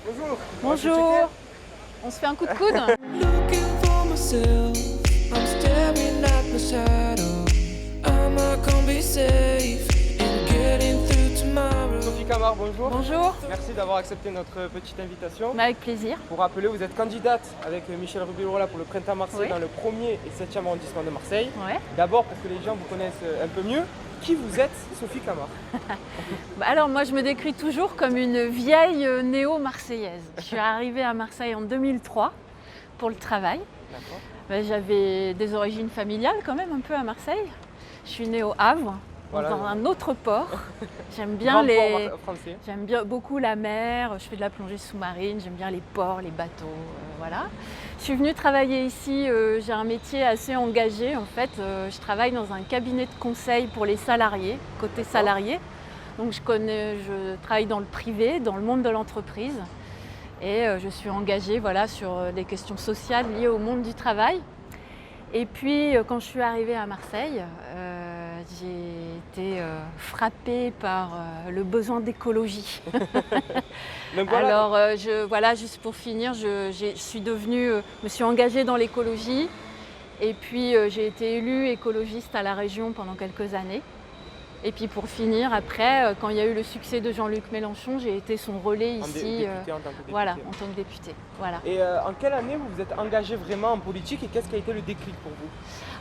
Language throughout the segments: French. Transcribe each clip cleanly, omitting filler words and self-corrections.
Bonjour. Bonjour. On se fait un coup de coude? Looking for myself, I'm staring at my shadow. Am I gonna be safe in getting through tomorrow? Sophie Camard, bonjour. Bonjour. Merci d'avoir accepté notre petite invitation. Avec plaisir. Pour rappeler, vous êtes candidate avec Michel Rubirola pour le Printemps Marseille Oui. dans le 1er et 7e arrondissement de Marseille. Ouais. D'abord, pour que les gens vous connaissent un peu mieux, qui vous êtes, Sophie Camard? Alors moi je me décris toujours comme une vieille néo-marseillaise. Je suis arrivée à Marseille en 2003 pour le travail. D'accord. J'avais des origines familiales quand même un peu à Marseille. Je suis née au Havre, Voilà. dans un autre port. J'aime bien Grand les... port français. J'aime bien beaucoup la mer, je fais de la plongée sous-marine, j'aime bien les ports, les bateaux, voilà. Je suis venue travailler ici, j'ai un métier assez engagé en fait. Je travaille dans un cabinet de conseil pour les salariés, côté salarié. Donc je travaille dans le privé, dans le monde de l'entreprise. Et je suis engagée voilà, sur des questions sociales liées au monde du travail. Et puis quand je suis arrivée à Marseille, j'ai été frappée par le besoin d'écologie. Donc voilà. Alors juste pour finir, je me suis engagée dans l'écologie et puis j'ai été élue écologiste à la région pendant quelques années. Et puis pour finir, après, quand il y a eu le succès de Jean-Luc Mélenchon, j'ai été son relais ici, en tant que députée. voilà, en tant que députée. Voilà. Et en quelle année vous vous êtes engagée vraiment en politique et qu'est-ce qui a été le déclic pour vous?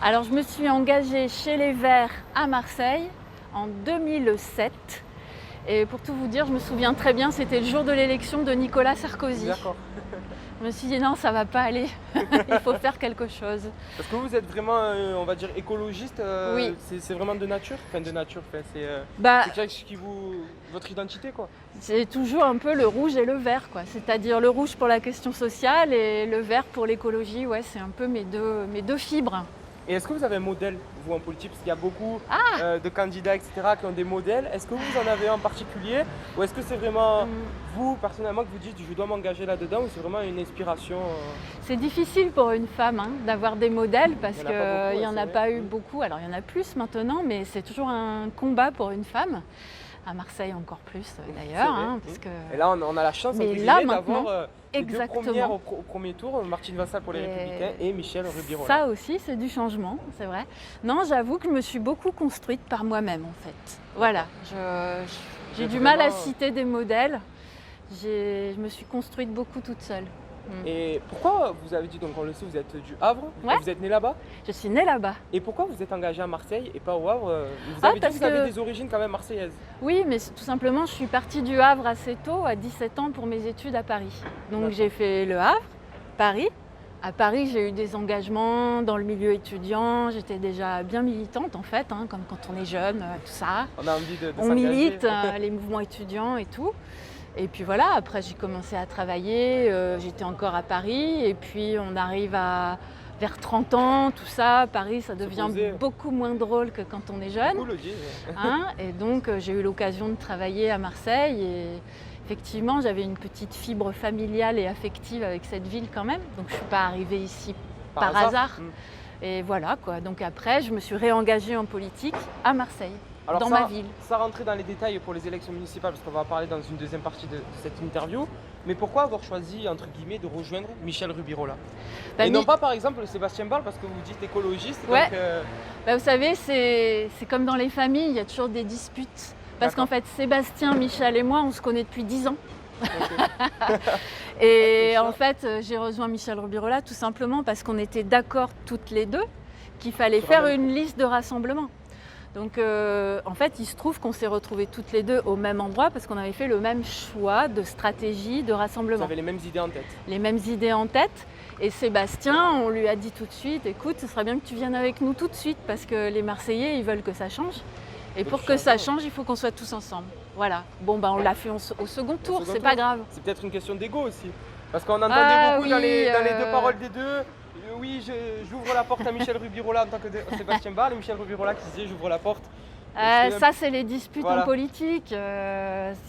Alors je me suis engagée chez les Verts à Marseille en 2007. Et pour tout vous dire, je me souviens très bien, c'était le jour de l'élection de Nicolas Sarkozy. D'accord. Je me suis dit non, ça va pas aller, il faut faire quelque chose. Parce que vous êtes vraiment, on va dire, écologiste. Oui. C'est vraiment de nature. Enfin, de nature. Enfin, Bah, c'est quelque chose qui votre identité, quoi. c'est toujours un peu le rouge et le vert, quoi. C'est-à-dire le rouge pour la question sociale et le vert pour l'écologie. Ouais, c'est un peu mes deux fibres. Et est-ce que vous avez un modèle, vous, en politique? Parce qu'il y a beaucoup de candidats, etc., qui ont des modèles. Est-ce que vous en avez un en particulier? Ou est-ce que c'est vraiment vous, personnellement, que vous dites je dois m'engager là-dedans? Ou c'est vraiment une inspiration C'est difficile pour une femme d'avoir des modèles parce Il y en a pas beaucoup, qu'il n'y ouais, en c'est a vrai. pas eu beaucoup. Alors il y en a plus maintenant, mais c'est toujours un combat pour une femme. À Marseille encore plus d'ailleurs. vrai. Hein, parce que... Et là, on a la chance, Mais entre là, guillemets, maintenant, d'avoir les deux premières exactement. au premier tour, Martine Vassal pour les Républicains et Michel Rubirola. Ça aussi, c'est du changement, c'est vrai. Non, j'avoue que je me suis beaucoup construite par moi-même en fait. Voilà, j'ai du mal à citer des modèles. Je me suis construite beaucoup toute seule. Et pourquoi vous avez dit, donc on le sait, vous êtes du Havre, Ouais. vous êtes né là-bas? Je suis née là-bas. Et pourquoi vous êtes engagé à Marseille et pas au Havre? Vous Ah, avez dit parce que vous avez que- des origines quand même marseillaises. Oui, mais tout simplement, je suis partie du Havre assez tôt, à 17 ans, pour mes études à Paris. Donc D'accord. j'ai fait le Havre, Paris. À Paris, j'ai eu des engagements dans le milieu étudiant. J'étais déjà bien militante en fait, hein, comme quand on est jeune, tout ça. On a envie de On s'engager. milite, les mouvements étudiants et tout. Et puis voilà, après j'ai commencé à travailler, j'étais encore à Paris. Et puis on arrive vers 30 ans, tout ça, Paris, ça devient poser. beaucoup moins drôle que quand on est jeune. Cool, Odile. Hein, et donc j'ai eu l'occasion de travailler à Marseille et effectivement j'avais une petite fibre familiale et affective avec cette ville quand même. Donc je ne suis pas arrivée ici par hasard. Et voilà quoi. Donc après je me suis réengagée en politique à Marseille, Alors dans ça, ma ville. Ça rentrer dans les détails pour les élections municipales parce qu'on va en parler dans une deuxième partie de cette interview. Mais pourquoi avoir choisi, entre guillemets, de rejoindre Michel Rubirola? Bah, Et non pas par exemple Sébastien Ball parce que vous dites écologiste. Ouais. Donc, Bah, vous savez, c'est comme dans les familles, il y a toujours des disputes. Parce qu'en fait, Sébastien, Michel et moi, on se connaît depuis 10 ans. Et en fait, j'ai rejoint Michel Rubirola tout simplement parce qu'on était d'accord toutes les deux qu'il fallait faire une liste de rassemblement. Donc en fait, il se trouve qu'on s'est retrouvés toutes les deux au même endroit parce qu'on avait fait le même choix de stratégie de vous rassemblement. avez les mêmes idées en tête. Les mêmes idées en tête. Et Sébastien, on lui a dit tout de suite, écoute, ce serait bien que tu viennes avec nous tout de suite parce que les Marseillais, ils veulent que ça change. Et pour que ça change, il faut qu'on soit tous ensemble. Voilà. Bon, ben, on l'a fait au second tour, c'est pas grave. C'est peut-être une question d'ego aussi. Parce qu'on entendait beaucoup oui, dans les deux paroles des deux. Oui, j'ouvre la porte à Michel Rubirola en tant que Sébastien Ball et Michel Rubirola qui disait j'ouvre la porte Ça, c'est les disputes Voilà. en politique.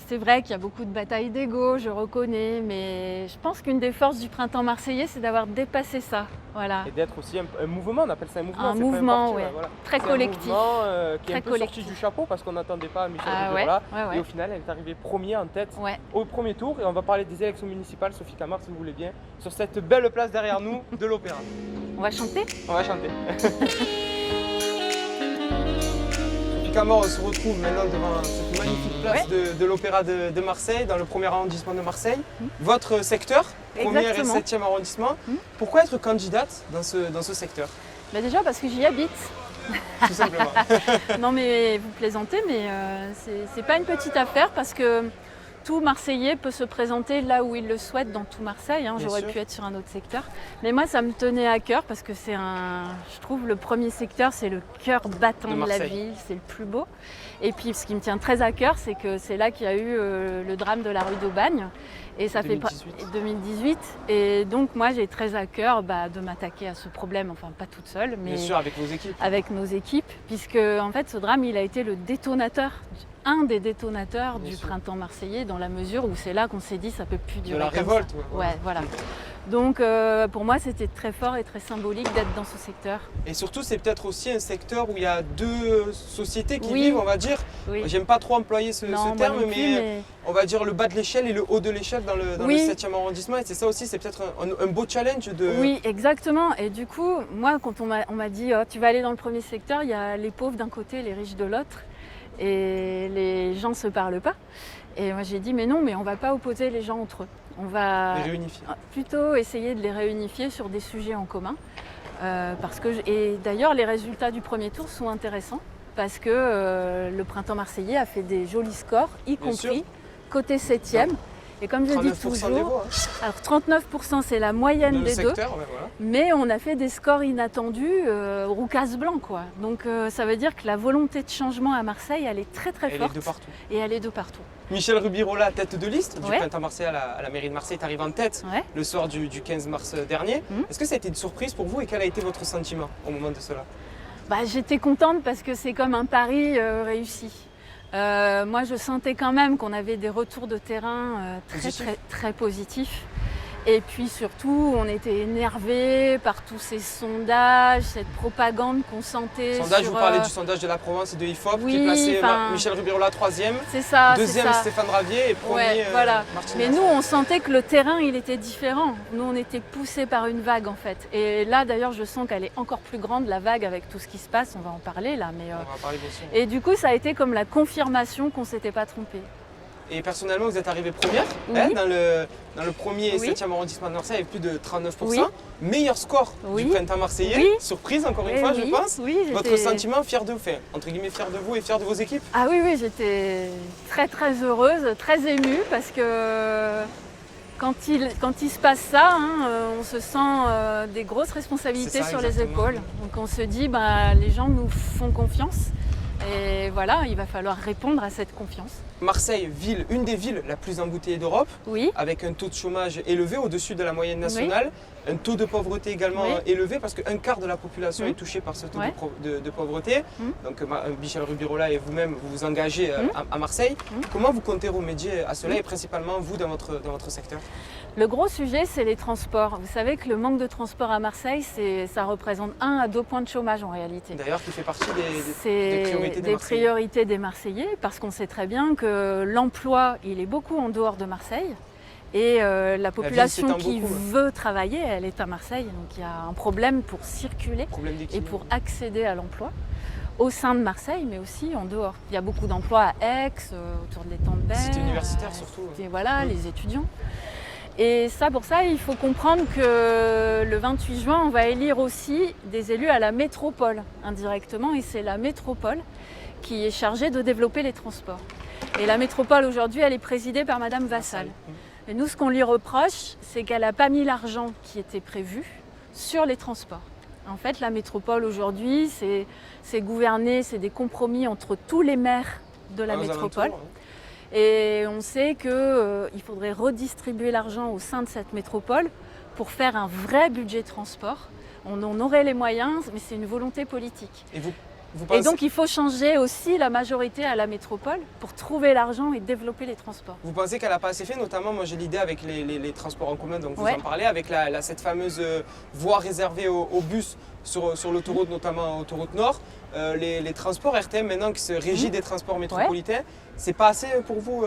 C'est vrai qu'il y a beaucoup de batailles d'ego, je reconnais, mais je pense qu'une des forces du printemps marseillais, c'est d'avoir dépassé ça. Voilà. Et d'être aussi un mouvement, on appelle ça un mouvement. Un c'est pas mouvement, parti, ouais. voilà. Très C'est collectif. Un mouvement qui est Très un peu collectif. sorti du chapeau parce qu'on n'attendait pas Michel Ah Ribirola. ouais. Et au final, elle est arrivée premier en tête Ouais. au premier tour. Et on va parler des élections municipales, Sophie Camard, si vous voulez bien, sur cette belle place derrière nous de l'Opéra. On va chanter? On va chanter. Sophie Camard, on se retrouve maintenant devant cette magnifique place de l'Opéra de Marseille, dans le premier arrondissement de Marseille. Votre secteur, premier et Exactement. 7e arrondissement. Pourquoi être candidate dans ce secteur, Bah déjà parce que j'y habite. tout simplement? Non mais vous plaisantez, mais c'est pas une petite affaire parce que tout Marseillais peut se présenter là où il le souhaite dans tout Marseille. Bien J'aurais sûr. pu être sur un autre secteur. Mais moi, ça me tenait à cœur parce que je trouve le premier secteur, c'est le cœur battant De de la Marseille. ville, c'est le plus beau. Et puis ce qui me tient très à cœur, c'est que c'est là qu'il y a eu le drame de la rue d'Aubagne. Et ça 2018. fait 2018. Et donc moi, j'ai très à cœur de m'attaquer à ce problème, enfin pas toute seule, mais Bien sûr, avec vos équipes. avec nos équipes, puisque en fait ce drame il a été le détonateur, un des détonateurs Bien du sûr. printemps marseillais, dans la mesure où c'est là qu'on s'est dit ça peut plus De durer la comme révolte. ça. Ouais, Ouais, voilà. Donc pour moi c'était très fort et très symbolique d'être dans ce secteur. Et surtout, c'est peut-être aussi un secteur où il y a deux sociétés qui Oui. vivent, on va dire. Oui. J'aime pas trop employer ce Non, moi terme, non plus, mais on va dire le bas de l'échelle et le haut de l'échelle dans le Oui. 7e arrondissement. Et c'est ça aussi, c'est peut-être un beau challenge de. Oui, exactement. Et du coup, moi, quand on m'a dit oh, tu vas aller dans le premier secteur, il y a les pauvres d'un côté, les riches de l'autre, et les gens se parlent pas. Et moi, j'ai dit mais non, mais on va pas opposer les gens entre eux. On va Les réunifier. plutôt essayer de les réunifier sur des sujets en commun. Et d'ailleurs, les résultats du premier tour sont intéressants parce que le printemps marseillais a fait des jolis scores, y Bien sûr. compris côté 7e. Et comme je dis 39% des toujours, voix. alors 39% c'est la moyenne Dans le des deux. secteur, ouais, voilà. Mais on a fait des scores inattendus, roucasse blanc quoi. Donc ça veut dire que la volonté de changement à Marseille, elle est très très Elle est forte de partout. et elle est de partout. Michel Rubirola, tête de liste du Ouais. printemps marseillais à la mairie de Marseille, est arrivé en tête Ouais. le soir du 15 mars dernier. Mhm. Est-ce que ça a été une surprise pour vous et quel a été votre sentiment au moment de cela? Bah, j'étais contente parce que c'est comme un pari réussi. Moi, je sentais quand même qu'on avait des retours de terrain Positif. très positifs. Et puis surtout, on était énervés par tous ces sondages, cette propagande qu'on sentait. Sondage, sur, vous parlez du sondage de la Provence et de IFOP qui oui, est placé enfin, Michel Rubirola 3e, C'est ça, c'est 2e ça. Stéphane Ravier et 1er Ouais, voilà. Martinez. Mais nous, on sentait que le terrain, il était différent. Nous, on était poussés par une vague, en fait. Et là, d'ailleurs, je sens qu'elle est encore plus grande, la vague, avec tout ce qui se passe. On va en parler, là. Mais, On va en parler bien sûr. Et du coup, ça a été comme la confirmation qu'on ne s'était pas trompé. Et personnellement, vous êtes arrivée première Oui. dans le premier et Oui. 7e arrondissement de Marseille avec plus de 39%. Oui. Meilleur score Oui. du printemps marseillais. Oui. Surprise encore une Eh fois, oui, je pense. oui, Votre j'étais- sentiment, fier de vous, enfin, entre guillemets, fier de vous et fier de vos équipes? Ah oui, oui, j'étais très heureuse, très émue parce que quand il se passe ça, on se sent des grosses responsabilités C'est ça, sur les exactement. épaules. Donc on se dit, les gens nous font confiance et voilà, il va falloir répondre à cette confiance. Marseille, une des villes la plus embouteillée d'Europe, Oui, avec un taux de chômage élevé, au-dessus de la moyenne nationale, un taux de pauvreté également Oui. élevé, parce qu'un quart de la population Mhm. est touchée par ce taux Ouais. de pauvreté. Mhm. Donc Michel Rubirola et vous-même, vous vous engagez à Marseille. Mhm. Comment vous comptez remédier à cela et principalement vous dans votre secteur? le gros sujet, c'est les transports. Vous savez que le manque de transport à Marseille, ça représente 1 à 2 points de chômage en réalité. D'ailleurs, qui fait partie des C'est priorités des des Marseillais. priorités des Marseillais parce qu'on sait très bien que l'emploi, il est beaucoup en dehors de Marseille et la population s'étend qui beaucoup, veut travailler, elle est à Marseille. Donc il y a un problème pour circuler Problème et d'équilibre. pour accéder à l'emploi au sein de Marseille, mais aussi en dehors. Il y a beaucoup d'emplois à Aix, autour de l'étang de Berre. Cité universitaire surtout. Et voilà, Mm. les étudiants. Et ça, pour ça, il faut comprendre que le 28 juin, on va élire aussi des élus à la métropole, indirectement. Et c'est la métropole qui est chargée de développer les transports. Et la métropole, aujourd'hui, elle est présidée par Madame Vassal. Et nous, ce qu'on lui reproche, c'est qu'elle n'a pas mis l'argent qui était prévu sur les transports. En fait, la métropole, aujourd'hui, c'est gouverné, c'est des compromis entre tous les maires de la Aux métropole. alentours, hein. Et on sait qu'il faudrait redistribuer l'argent au sein de cette métropole pour faire un vrai budget transport. On en aurait les moyens, mais c'est une volonté politique. Et vous Vous pensez, Et donc il faut changer aussi la majorité à la métropole pour trouver l'argent et développer les transports. vous pensez qu'elle n'a pas assez fait? Notamment, moi j'ai l'idée avec les transports en commun, donc vous Ouais. en parlez, avec cette fameuse voie réservée aux bus sur l'autoroute, notamment autoroute Nord. Les transports RTM maintenant qui se régit des transports métropolitains, c'est pas assez pour vous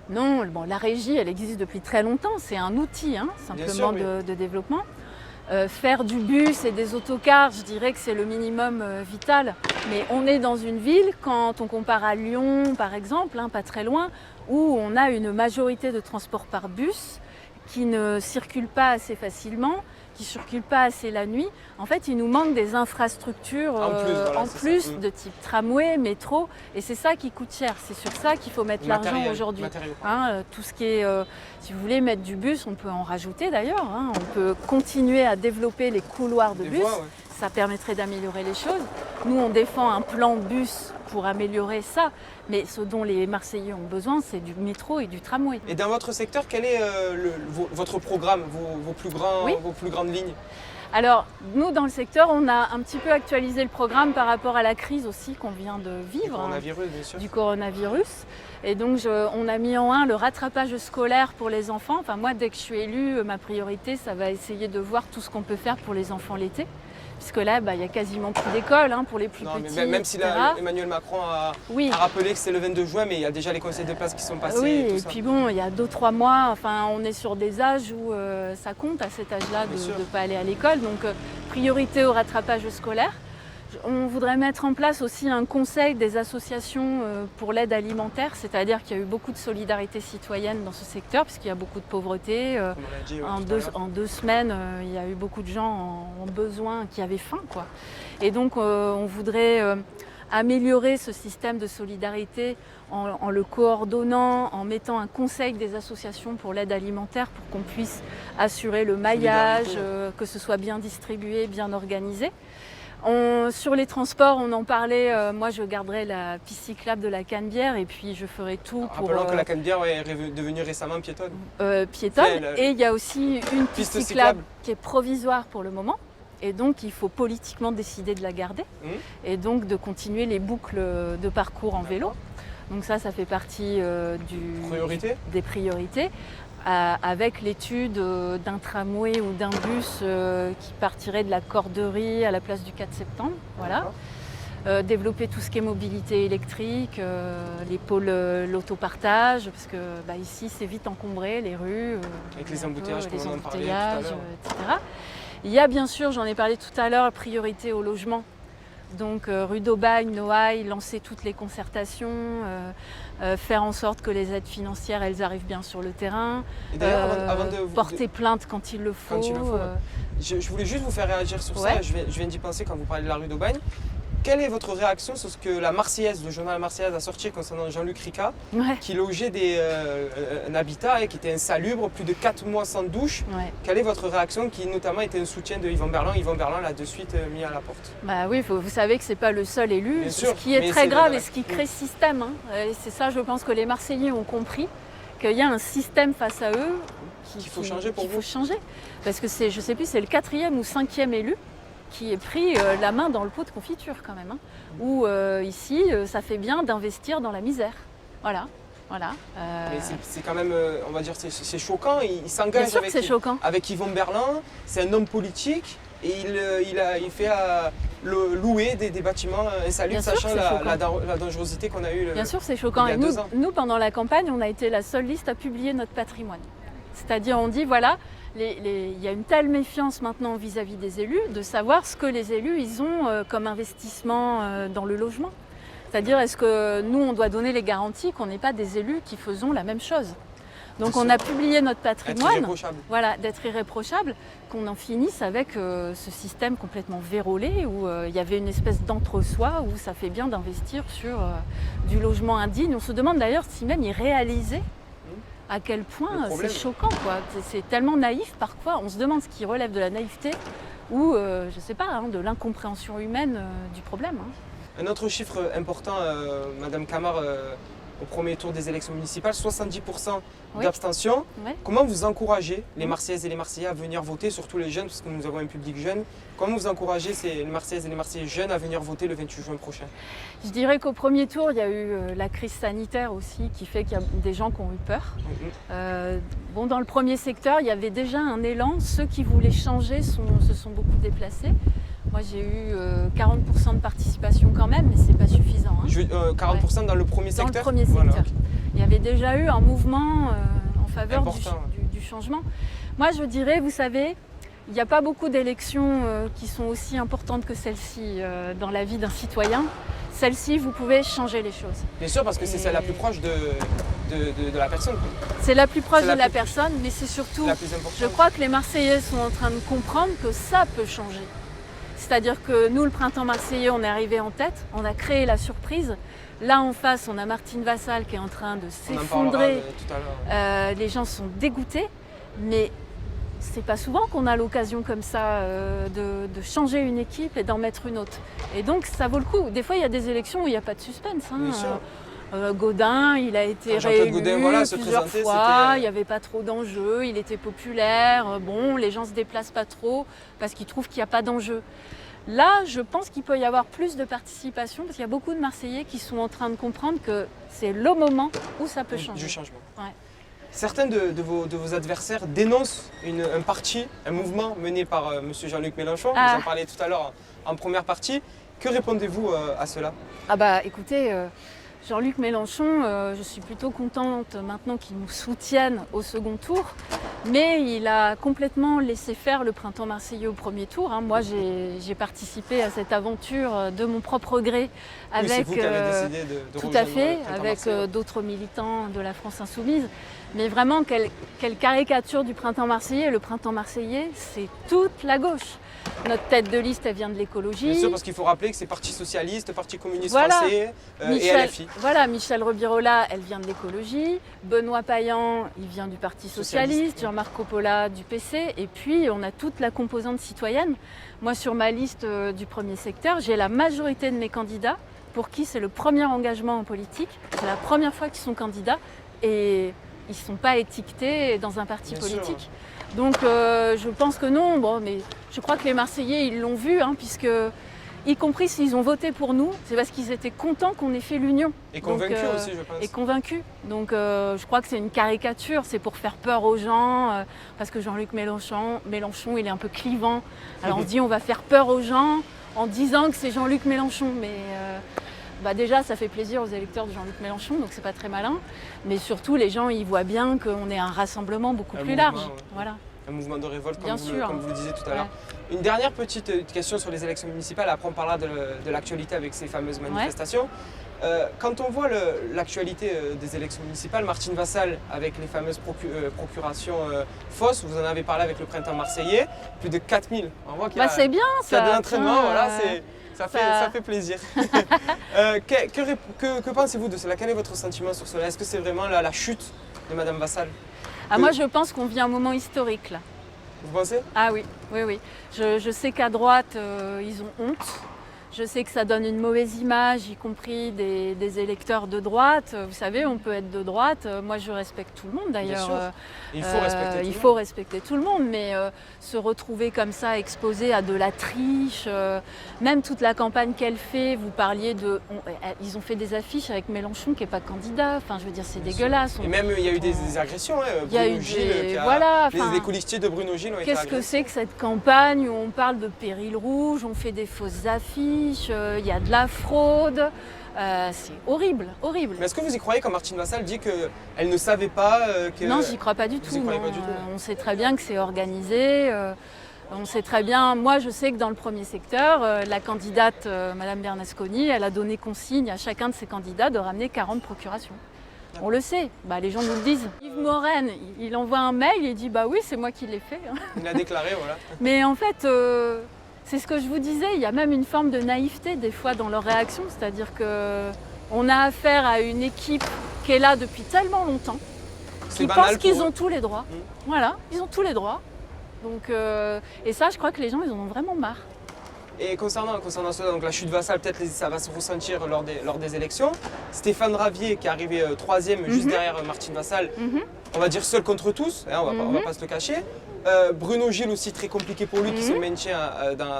Non, bon, la régie, elle existe depuis très longtemps. C'est un outil, hein, simplement sûr, oui. de développement. Faire du bus et des autocars, je dirais que c'est le minimum vital. Mais on est dans une ville, quand on compare à Lyon par exemple, hein, pas très loin, où on a une majorité de transports par bus qui ne circulent pas assez facilement, qui ne circulent pas assez la nuit. En fait, il nous manque des infrastructures En plus, voilà, de type tramway, métro, et c'est ça qui coûte cher. C'est sur ça qu'il faut mettre l'argent aujourd'hui. Hein, tout ce qui est, si vous voulez mettre du bus, on peut en rajouter d'ailleurs. Hein. On peut continuer à développer les couloirs de Des bus. voies, ouais. Ça permettrait d'améliorer les choses. Nous, on défend un plan bus pour améliorer ça. Mais ce dont les Marseillais ont besoin, c'est du métro et du tramway. Et dans votre secteur, quel est votre programme, vos plus grandes lignes? Alors, nous, dans le secteur, on a un petit peu actualisé le programme par rapport à la crise aussi qu'on vient de vivre. Du coronavirus, bien sûr. Du coronavirus. Et donc, on a mis en un le rattrapage scolaire pour les enfants. Enfin, moi, dès que je suis élue, ma priorité, ça va essayer de voir tout ce qu'on peut faire pour les enfants l'été. Puisque là, il n'y a quasiment plus d'école pour les plus petits. Mais même si etc. Emmanuel Macron a Oui. rappelé que c'est le 22 juin, mais il y a déjà les conseils de classe qui sont passés. Oui, tout et ça. puis bon, il y a 2-3 mois, enfin, on est sur des âges où ça compte à cet âge-là Bien sûr. de ne pas aller à l'école. Donc, priorité au rattrapage scolaire. On voudrait mettre en place aussi un conseil des associations pour l'aide alimentaire, c'est-à-dire qu'il y a eu beaucoup de solidarité citoyenne dans ce secteur, puisqu'il y a beaucoup de pauvreté. Comme on l'a dit, En 2 semaines, il y a eu beaucoup de gens en besoin qui avaient faim, quoi. Et donc, on voudrait améliorer ce système de solidarité en le coordonnant, en mettant un conseil des associations pour l'aide alimentaire pour qu'on puisse assurer le maillage, que ce soit bien distribué, bien organisé. Sur les transports, on en parlait, moi je garderai la piste cyclable de la Canebière et puis je ferai tout pour Rappelons que la Canebière est devenue récemment piétonne. piétonne. Et il y a aussi une piste Piste cyclable qui est provisoire pour le moment. Et donc il faut politiquement décider de la garder et donc de continuer les boucles de parcours en vélo. Donc ça fait partie des priorités. Avec l'étude d'un tramway ou d'un bus qui partirait de la Corderie à la place du 4 septembre. Voilà. Développer tout ce qui est mobilité électrique, les pôles l'autopartage, parce que ici c'est vite encombré, les rues, avec les embouteillages, les comme on en parlait tout à embouteillages, l'heure. etc. Il y a bien sûr, j'en ai parlé tout à l'heure, priorité au logement. Donc rue d'Aubagne, Noailles, lancer toutes les concertations, faire en sorte que les aides financières elles arrivent bien sur le terrain, Et d'ailleurs, avant porter plainte quand il le faut. Je voulais juste vous faire réagir sur ça, je viens d'y penser quand vous parlez de la rue d'Aubagne. Quelle est votre réaction sur ce que la Marseillaise, le journal Marseillaise a sorti concernant Jean-Luc Ricard, qui logeait un habitat qui était insalubre, plus de 4 mois sans douche. Quelle est votre réaction, qui notamment était un soutien de Yvan Berland? Yvan Berland l'a de suite mis à la porte. Oui, vous savez que ce n'est pas le seul élu, Bien sûr, ce qui est très grave et ce qui crée ce système. Et c'est ça, je pense que les Marseillais ont compris, qu'il y a un système face à eux qu'il faut changer pour vous. Faut changer. Parce que je ne sais plus, c'est le 4e ou 5e élu qui est pris la main dans le pot de confiture quand même. Où ici, ça fait bien d'investir dans la misère. Voilà. Mais c'est quand même, on va dire, c'est choquant. Il s'engage avec Yvan Berland. C'est un homme politique et il fait louer des bâtiments insalubres, sachant la dangerosité qu'on a eue. Bien sûr, c'est choquant. Et nous, pendant la campagne, on a été la seule liste à publier notre patrimoine. C'est-à-dire, on dit, voilà, il y a une telle méfiance maintenant vis-à-vis des élus de savoir ce que les élus ils ont comme investissement dans le logement. C'est-à-dire, est-ce que nous, on doit donner les garanties qu'on n'est pas des élus qui faisons la même chose. Donc on a publié notre patrimoine, d'être irréprochable, qu'on en finisse avec ce système complètement vérolé où il y avait une espèce d'entre-soi où ça fait bien d'investir sur du logement indigne. On se demande d'ailleurs si même il réalisait à quel point c'est choquant, quoi. C'est tellement naïf parfois, on se demande ce qui relève de la naïveté ou, je sais pas, de l'incompréhension humaine du problème. Un autre chiffre important, Madame Camar, au premier tour des élections municipales, 70% Oui. d'abstention. Ouais. Comment vous encouragez les Marseillaises et les Marseillais à venir voter, surtout les jeunes, parce que nous avons un public jeune? Comment vous encouragez les Marseillaises et les Marseillais jeunes à venir voter le 28 juin prochain? Je dirais qu'au premier tour, il y a eu la crise sanitaire aussi qui fait qu'il y a des gens qui ont eu peur. Bon, dans le premier secteur, il y avait déjà un élan. Ceux qui voulaient changer se sont beaucoup déplacés. Moi, j'ai eu 40% de participation quand même, mais c'est pas suffisant. Hein. 40% dans le premier secteur? Dans le premier secteur. Voilà, ok. Il y avait déjà eu un mouvement en faveur Important, du changement. Moi, je dirais, vous savez, il n'y a pas beaucoup d'élections qui sont aussi importantes que celle-ci dans la vie d'un citoyen. Celle-ci, vous pouvez changer les choses. Bien sûr, parce que c'est celle la plus proche de la personne. C'est la plus proche C'est de la la plus- personne, mais c'est surtout, La plus importante. je crois que les Marseillais sont en train de comprendre que ça peut changer. C'est-à-dire que nous, le printemps marseillais, on est arrivé en tête, on a créé la surprise. Là, en face, on a Martine Vassal qui est en train de On en parlera s'effondrer. tout à l'heure. Les gens sont dégoûtés, mais c'est pas souvent qu'on a l'occasion comme ça de changer une équipe et d'en mettre une autre. Et donc, ça vaut le coup. Des fois, il y a des élections où il n'y a pas de suspense. Hein. Bien sûr. Gaudin, il a été Jean-Claude réélu Gaudin, voilà, se plusieurs présenter, fois, c'était- il n'y avait pas trop d'enjeux, il était populaire, bon, les gens ne se déplacent pas trop parce qu'ils trouvent qu'il n'y a pas d'enjeu. Là, je pense qu'il peut y avoir plus de participation parce qu'il y a beaucoup de Marseillais qui sont en train de comprendre que c'est le moment où ça peut changer. Du changement. Ouais. Certains de vos adversaires dénoncent un parti, un mouvement mené par M. Jean-Luc Mélenchon. Ah. Vous en parliez tout à l'heure en première partie. Que répondez-vous à cela? Ah bah écoutez, Jean-Luc Mélenchon, je suis plutôt contente maintenant qu'il nous soutienne au second tour, mais il a complètement laissé faire le printemps marseillais au premier tour. Hein. Moi, j'ai participé à cette aventure de mon propre gré Oui, c'est avec vous qui avez décidé de tout rejoindre à fait, le printemps avec marseillais. d'autres militants de la France insoumise. Mais vraiment, quelle caricature du printemps marseillais. Le printemps marseillais, c'est toute la gauche. Notre tête de liste, elle vient de l'écologie. Bien sûr, parce qu'il faut rappeler que c'est Parti Socialiste, Parti Communiste Voilà. Français et LFI. Voilà, Michel Rebirola, elle vient de l'écologie. Benoît Payan, il vient du Parti Socialiste, Socialiste. oui. Jean-Marc Coppola du PC. Et puis, on a toute la composante citoyenne. Moi, sur ma liste du premier secteur, j'ai la majorité de mes candidats pour qui c'est le premier engagement en politique. C'est la première fois qu'ils sont candidats et ils ne sont pas étiquetés dans un parti Bien sûr, politique. Donc, je pense que non. Bon, mais je crois que les Marseillais, ils l'ont vu, hein, puisque y compris s'ils ont voté pour nous, c'est parce qu'ils étaient contents qu'on ait fait l'union. Et Donc, convaincus aussi, je pense. Et convaincus. Donc je crois que c'est une caricature, c'est pour faire peur aux gens, parce que Jean-Luc Mélenchon, il est un peu clivant. Alors on se dit on va faire peur aux gens en disant que c'est Jean-Luc Mélenchon, mais déjà ça fait plaisir aux électeurs de Jean-Luc Mélenchon, donc c'est pas très malin. Mais surtout les gens ils voient bien qu'on est un rassemblement beaucoup Un plus mouvement, large. ouais. Voilà. Un mouvement de révolte, Bien sûr. comme vous le disiez tout à Ouais. l'heure. Une dernière petite question sur les élections municipales, après on parlera de l'actualité avec ces fameuses manifestations. Quand on voit l'actualité des élections municipales, Martine Vassal avec les fameuses procurations fausses, vous en avez parlé avec le printemps marseillais, plus de 4000. On voit qu'il y a, C'est bien qu'il y a ça. de l'entraînement, Tiens, voilà, ça fait plaisir. Que pensez-vous de cela? Quel est votre sentiment sur cela? Est-ce que c'est vraiment la chute de Madame Vassal? Moi je pense qu'on vit un moment historique là. Vous pensez? Ah oui, oui, oui. Je sais qu'à droite, ils ont honte. Je sais que ça donne une mauvaise image, y compris des électeurs de droite. Vous savez, on peut être de droite. Moi, je respecte tout le monde Bien sûr. d'ailleurs. Il faut respecter tout Il le faut respecter tout le monde, mais se retrouver comme ça, exposé à de la triche, même toute la campagne qu'elle fait, vous parliez ils ont fait des affiches avec Mélenchon qui n'est pas candidat. Enfin, je veux dire, c'est Bien sûr. dégueulasse. Et même il y a eu des agressions. Hein. Il y a Bruno eu Gilles, des- qui a- voilà, les enfin, colistiers de Bruno Gilles ont été Qu'est-ce que agressés. c'est que cette campagne où on parle de péril rouge, on fait des fausses affiches, il y a de la fraude, c'est horrible, horrible. Mais est-ce que vous y croyez quand Martine Vassal dit qu'elle ne savait pas que... Non, j'y crois pas du Vous y tout. croyez non. pas du tout On sait très bien que c'est organisé. On sait très bien, moi je sais que dans le premier secteur, la candidate Madame Bernasconi, elle a donné consigne à chacun de ses candidats de ramener 40 procurations. On le sait, les gens nous le disent. Yves Morenne, il envoie un mail et dit bah oui, c'est moi qui l'ai fait. Hein. Il a déclaré, voilà. Mais en fait, c'est ce que je vous disais, il y a même une forme de naïveté des fois dans leur réaction, c'est-à-dire qu'on a affaire à une équipe qui est là depuis tellement longtemps, C'est qui banal pensent qu'ils pour eux. ont tous les droits. Voilà, ils ont tous les droits. Donc, et ça, je crois que les gens, ils en ont vraiment marre. Et concernant cela, donc la chute Vassal, peut-être ça va se ressentir lors des élections. Stéphane Ravier, qui est arrivé troisième, juste derrière Martine Vassal, on va dire seul contre tous, hein, on va pas se le cacher. Bruno Gilles aussi, très compliqué pour lui, qui se maintient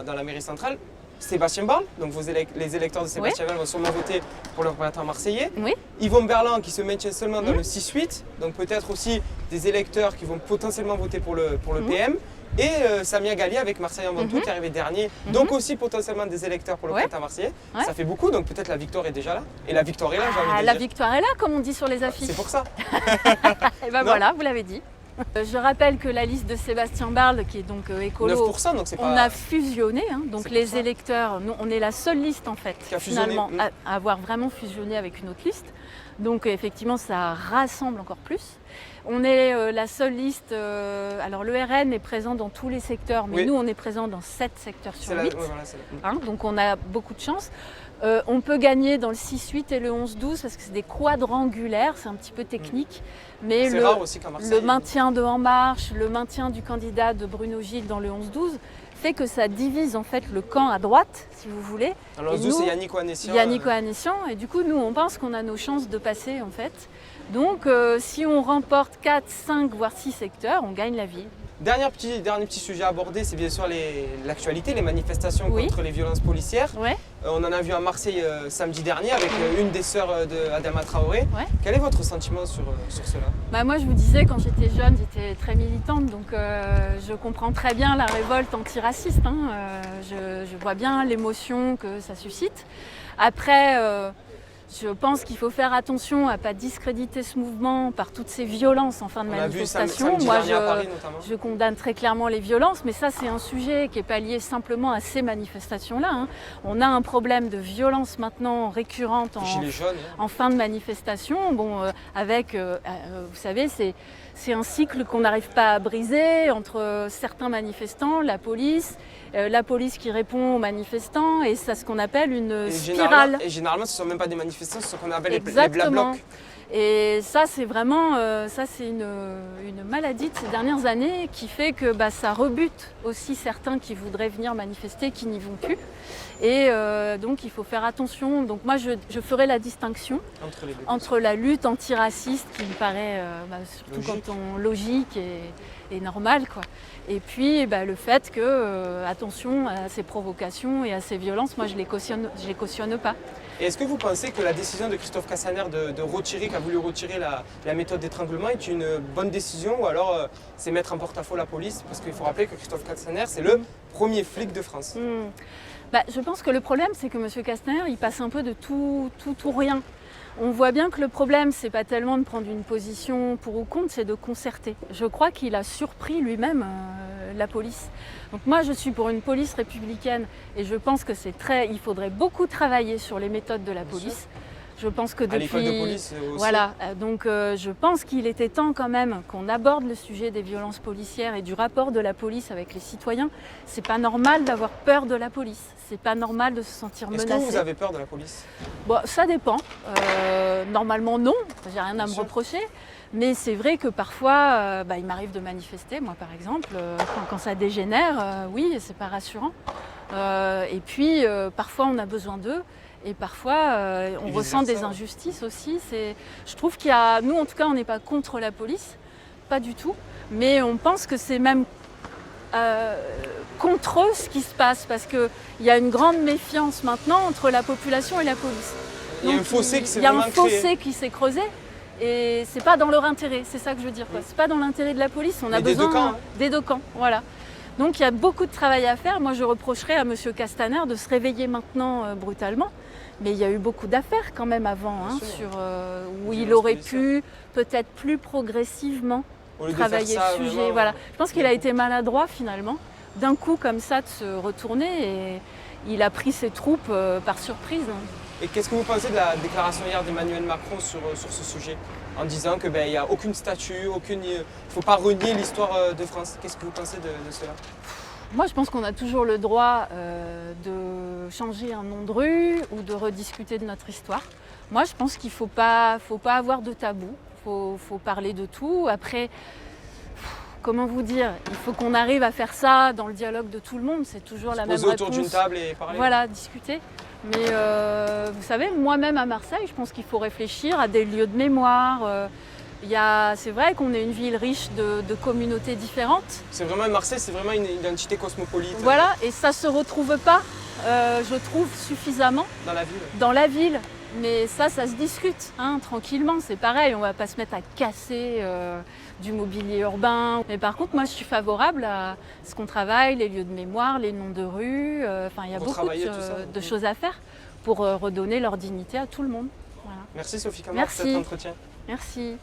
dans la mairie centrale. Sébastien Barle, donc les électeurs de Sébastien Barle vont sûrement voter pour le représentant marseillais. Oui. Yvon Berland qui se maintient seulement dans le 6-8, donc peut-être aussi des électeurs qui vont potentiellement voter pour le PM. Et Samia Ghali avec Marseille en Ventoux qui est arrivé dernier, donc aussi potentiellement des électeurs pour le représentant marseillais. Ça fait beaucoup, donc peut-être la victoire est déjà là. Et la victoire est là, j'ai envie de dire. La victoire est là, comme on dit sur les affiches. C'est pour ça. Et ben voilà, vous l'avez dit. Je rappelle que la liste de Sébastien Barle, qui est donc écolo, 9%, donc c'est pas... on a fusionné, hein, donc les électeurs, nous, on est la seule liste en fait, qui a finalement, à avoir vraiment fusionné avec une autre liste. Donc effectivement, ça rassemble encore plus. On est la seule liste, alors le RN est présent dans tous les secteurs, mais nous on est présent dans 7 secteurs sur 8, donc on a beaucoup de chance. On peut gagner dans le 6-8 et le 11-12 parce que c'est des quadrangulaires, c'est un petit peu technique. Mais le maintien de En Marche, le maintien du candidat de Bruno Gilles dans le 11-12 fait que ça divise en fait le camp à droite, si vous voulez. Alors le 12 c'est Yannick Ohanessian. Yannick Ohanessian, et du coup nous on pense qu'on a nos chances de passer en fait. Donc si on remporte 4, 5 voire 6 secteurs, on gagne la ville. Dernier petit sujet à aborder, c'est bien sûr l'actualité, les manifestations contre les violences policières. On en a vu à Marseille samedi dernier avec une des sœurs d'Adama Traoré. Quel est votre sentiment sur cela? Moi je vous disais, quand j'étais jeune, j'étais très militante, donc je comprends très bien la révolte antiraciste. Je vois bien l'émotion que ça suscite. Après, je pense qu'il faut faire attention à ne pas discréditer ce mouvement par toutes ces violences en fin de manifestation. Moi, je condamne très clairement les violences, mais ça, c'est un sujet qui n'est pas lié simplement à ces manifestations-là. On a un problème de violence maintenant récurrente en fin de manifestation. Avec, vous savez, c'est un cycle qu'on n'arrive pas à briser entre certains manifestants, la police qui répond aux manifestants, et c'est ce qu'on appelle une spirale. Et généralement, ce ne sont même pas des manifestants, c'est ce qu'on appelle les Black Blocs. Et ça, c'est vraiment une maladie de ces dernières années qui fait que ça rebute aussi certains qui voudraient venir manifester, qui n'y vont plus. Et donc, il faut faire attention. Donc moi, je ferai la distinction entre la lutte antiraciste, qui me paraît, surtout logique et normale, quoi. Et puis le fait que, attention à ces provocations et à ces violences, moi je les cautionne pas. Et est-ce que vous pensez que la décision de Christophe Castaner qui a voulu retirer la méthode d'étranglement est une bonne décision, ou alors c'est mettre en porte-à-faux la police? Parce qu'il faut rappeler que Christophe Castaner, c'est le premier flic de France. Je pense que le problème, c'est que M. Castaner, il passe un peu de tout rien. On voit bien que le problème, c'est pas tellement de prendre une position pour ou contre, c'est de concerter. Je crois qu'il a surpris lui-même la police. Donc moi, je suis pour une police républicaine, et je pense que il faudrait beaucoup travailler sur les méthodes de la police. Je pense que depuis... À l'école de police aussi. Voilà, donc je pense qu'il était temps quand même qu'on aborde le sujet des violences policières et du rapport de la police avec les citoyens. C'est pas normal d'avoir peur de la police. C'est pas normal de se sentir menacé. Est-ce que vous avez peur de la police? Ça dépend. Normalement non, j'ai rien à me reprocher. Mais c'est vrai que parfois, il m'arrive de manifester, moi par exemple, quand ça dégénère, oui, c'est pas rassurant. Et puis parfois on a besoin d'eux. Et parfois, on ressent des injustices aussi. Je trouve nous en tout cas, on n'est pas contre la police, pas du tout. Mais on pense que c'est même contre eux ce qui se passe, parce qu'il y a une grande méfiance maintenant entre la population et la police. Il y a un fossé qui s'est creusé. Et c'est pas dans leur intérêt, c'est ça que je veux dire. C'est pas dans l'intérêt de la police, on a besoin des deux camps. Voilà. Donc il y a beaucoup de travail à faire. Moi je reprocherais à M. Castaner de se réveiller maintenant brutalement. Mais il y a eu beaucoup d'affaires quand même avant, où il aurait pu peut-être plus progressivement travailler le sujet. Voilà. Je pense qu'il a été maladroit finalement, d'un coup comme ça, de se retourner, et il a pris ses troupes par surprise. Et qu'est-ce que vous pensez de la déclaration hier d'Emmanuel Macron sur ce sujet, en disant qu'il n'y a aucune statue, il ne faut pas renier l'histoire de France? Qu'est-ce que vous pensez de cela? Moi, je pense qu'on a toujours le droit de changer un nom de rue ou de rediscuter de notre histoire. Moi, je pense qu'il ne faut pas avoir de tabou. Il faut parler de tout. Après, comment vous dire, il faut qu'on arrive à faire ça dans le dialogue de tout le monde, c'est toujours la même Poser réponse. autour d'une table et parler. Voilà, discuter. Mais vous savez, moi-même à Marseille, je pense qu'il faut réfléchir à des lieux de mémoire. C'est vrai qu'on est une ville riche de communautés différentes. C'est vraiment Marseille, c'est vraiment une identité cosmopolite. Voilà, et ça se retrouve pas, je trouve, suffisamment Dans la ville. dans la ville. Mais ça se discute, hein, tranquillement. C'est pareil, on va pas se mettre à casser du mobilier urbain. Mais par contre, moi, je suis favorable à ce qu'on travaille, les lieux de mémoire, les noms de rues. Enfin, il y a Pour beaucoup travailler tout ça. de choses à faire pour redonner leur dignité à tout le monde. Voilà. Merci Sophie Camard pour Merci. cet entretien. Merci.